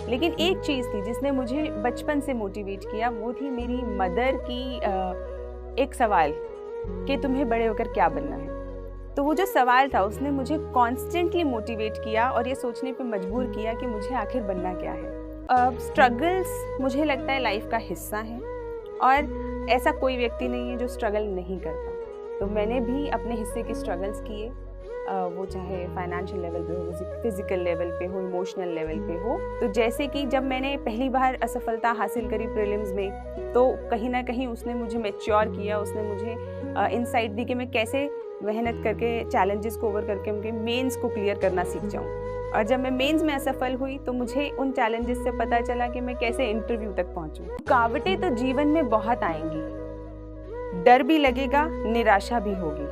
लेकिन एक चीज़ थी जिसने मुझे बचपन से मोटिवेट किया, वो थी मेरी मदर की एक सवाल कि तुम्हें बड़े होकर क्या बनना है। तो वो जो सवाल था उसने मुझे कॉन्स्टेंटली मोटिवेट किया और ये सोचने पे मजबूर किया कि मुझे आखिर बनना क्या है। स्ट्रगल्स मुझे लगता है लाइफ का हिस्सा है और ऐसा कोई व्यक्ति नहीं है जो स्ट्रगल नहीं करता। तो मैंने भी अपने हिस्से के स्ट्रगल्स किए, वो चाहे फाइनेंशियल लेवल पे हो, फिजिकल लेवल पे हो, इमोशनल लेवल पे हो। तो जैसे कि जब मैंने पहली बार असफलता हासिल करी प्रीलिम्स में, तो कहीं ना कहीं उसने मुझे मैच्योर किया, उसने मुझे इनसाइट दी कि मैं कैसे मेहनत करके चैलेंजेस को ओवर करके उनके मेंस को क्लियर करना सीख जाऊँ। और जब मैं मेंस में असफल हुई तो मुझे उन चैलेंजेस से पता चला कि मैं कैसे इंटरव्यू तक पहुँचूँ। रुकावटें तो जीवन में बहुत आएंगी, डर भी लगेगा, निराशा भी होगी,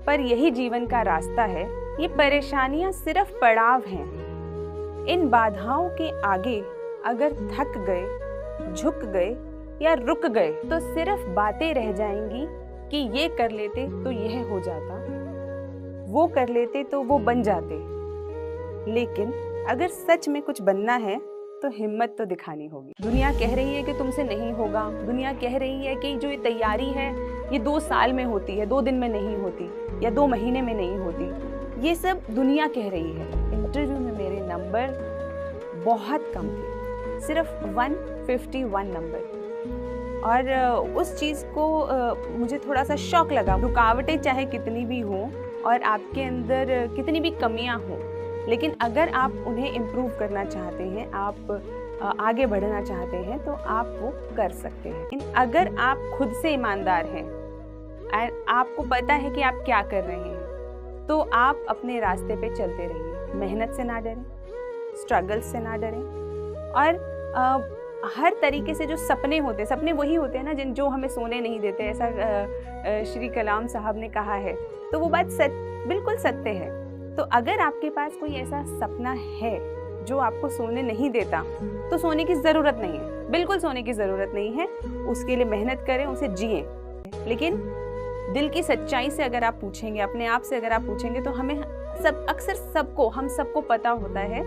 पर यही जीवन का रास्ता है। ये परेशानियां सिर्फ पड़ाव हैं। इन बाधाओं के आगे अगर थक गए, झुक गए या रुक गए तो सिर्फ बातें रह जाएंगी कि ये कर लेते तो यह हो जाता, वो कर लेते तो वो बन जाते। लेकिन अगर सच में कुछ बनना है तो हिम्मत तो दिखानी होगी। दुनिया कह रही है कि तुमसे नहीं होगा, दुनिया कह रही है कि जो ये तैयारी है ये 2 साल में होती है, 2 दिन में नहीं होती या 2 महीने में नहीं होती। ये सब दुनिया कह रही है। इंटरव्यू में मेरे नंबर बहुत कम थे, सिर्फ 151 नंबर। और उस चीज़ को मुझे थोड़ा सा शॉक लगा। रुकावटें चाहे कितनी भी हों और आपके अंदर कितनी भी कमियां हों, लेकिन अगर आप उन्हें इम्प्रूव करना चाहते हैं, आप आगे बढ़ना चाहते हैं तो आप वो कर सकते हैं। अगर आप खुद से ईमानदार हैं और आपको पता है कि आप क्या कर रहे हैं, तो आप अपने रास्ते पे चलते रहिए। मेहनत से ना डरें, स्ट्रगल्स से ना डरें और हर तरीके से जो सपने होते हैं, सपने वही होते हैं ना जो हमें सोने नहीं देते, ऐसा श्री कलाम साहब ने कहा है। तो वो बात बिल्कुल सत्य है। तो अगर आपके पास कोई ऐसा सपना है जो आपको सोने नहीं देता, तो सोने की ज़रूरत नहीं है, बिल्कुल सोने की ज़रूरत नहीं है। उसके लिए मेहनत करें, उसे जिएं। लेकिन दिल की सच्चाई से अगर आप पूछेंगे, अपने आप से अगर आप पूछेंगे, तो हमें हम सबको पता होता है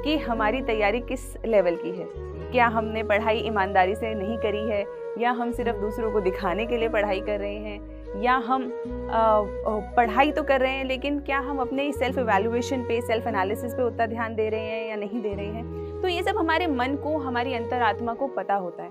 कि हमारी तैयारी किस लेवल की है। क्या हमने पढ़ाई ईमानदारी से नहीं करी है, या हम सिर्फ दूसरों को दिखाने के लिए पढ़ाई कर रहे हैं, या हम पढ़ाई तो कर रहे हैं लेकिन क्या हम अपने सेल्फ इवैल्यूएशन पे, सेल्फ एनालिसिस पे उतना ध्यान दे रहे हैं या नहीं दे रहे हैं। तो ये सब हमारे मन को, हमारी अंतरात्मा को पता होता है।